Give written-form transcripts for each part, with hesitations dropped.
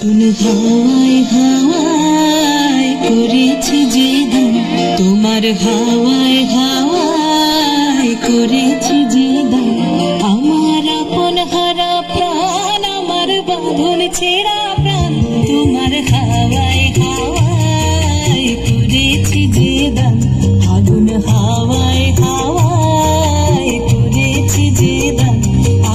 কোন হাওয়ায় হাওয়ায় করেছি যে দান, তোমার হাওয়ায় হাওয়ায় করেছি যে দান। আমার আপন হারা প্রাণ, আমার বাঁধন ছেঁড়া প্রাণ, তোমার হাওয়ায় হাওয়ায় করেছি যে দান। আগুন হাওয়ায় হাওয়ায় করেছি যে দান।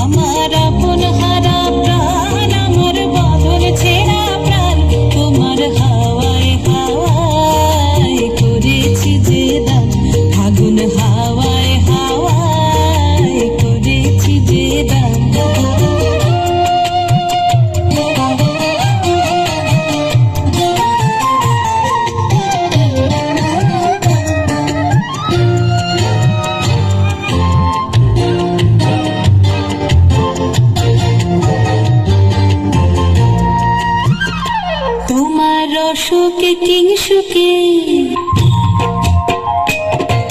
আমার আপন হারা প্রাণ, আমার বাঁধন ছেঁড়া প্রাণ, তোমার হাওয়ায় হাওয়ায় করেছি যে দান। আগুন হাওয়ায় হাওয়ায় করেছি যে দান। তোমার অসুখে কিংসুকে,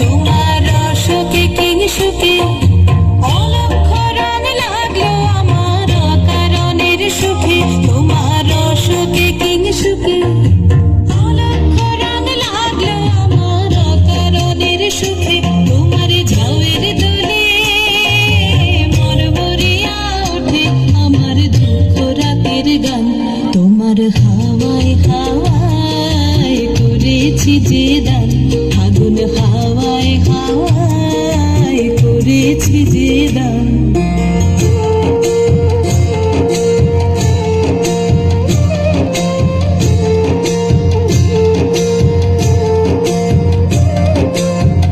তোমার অসুখে কিংসুকে অলক্ষ রং লাগলো আমার অকারণের সুখে। তোমার অসুখে কিংসুকে অলক্ষ রং লাগলো আমার অকারণের সুখে। তোমার ঝাউয়ের দোলে মরমরিয়া ওঠে আমার দুঃখ রাতের গান। তোমার হাওয়ায় হাওয়ায় করেছি যে দান। আগুন হাওয়ায় হাওয়ায় করেছি যে দান।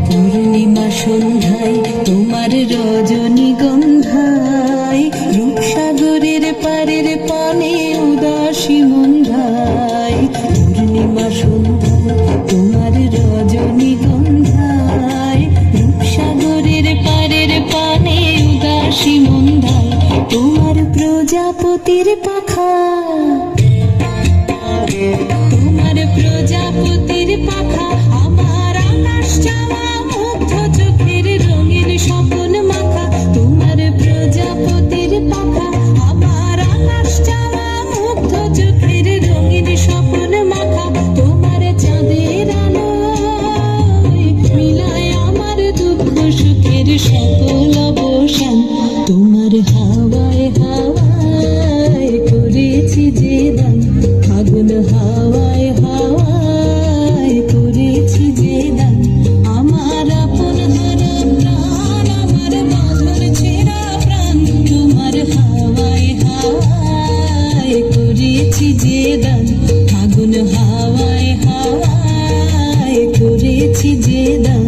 পূর্ণিমা সন্ধ্যায় তোমার রজনীগন্ধায়, রূপসাগরের পারের পানে উদাসী মন্ধায়। পূর্ণিমা সন্ধ্যায় তোমার রজনীগন্ধায়, রূপসাগরের পারের পানে উদাসী মন্ধায়। তোমার প্রজাপতির পাখা, তোমার প্রজাপতির পাখা আমার আকাশ চাওয়া মুগ্ধ চোখের রঙিন স্বপ্ন মাখা। তোমার প্রজাপতির পাখা আমার আকাশ চাওয়া মুগ্ধ চোখের রঙিন স্বপ্ন মাখা। তোমার চাঁদের আলোয় মিলায় আমার দুঃখ সুখের সকল অবসান। তোমার হাওয়ায় হাওয়ায় করেছি যে দান। আগুন হাওয়ায় হাওয়ায় করেছি যে দান। আমার আপন হারা প্রাণ, আমার বাঁধন ছেঁড়া প্রাণ, তোমার হাওয়ায় হাওয়ায় করেছি যে দান। আগুন হাওয়ায় হাওয়ায় করেছি যে দান।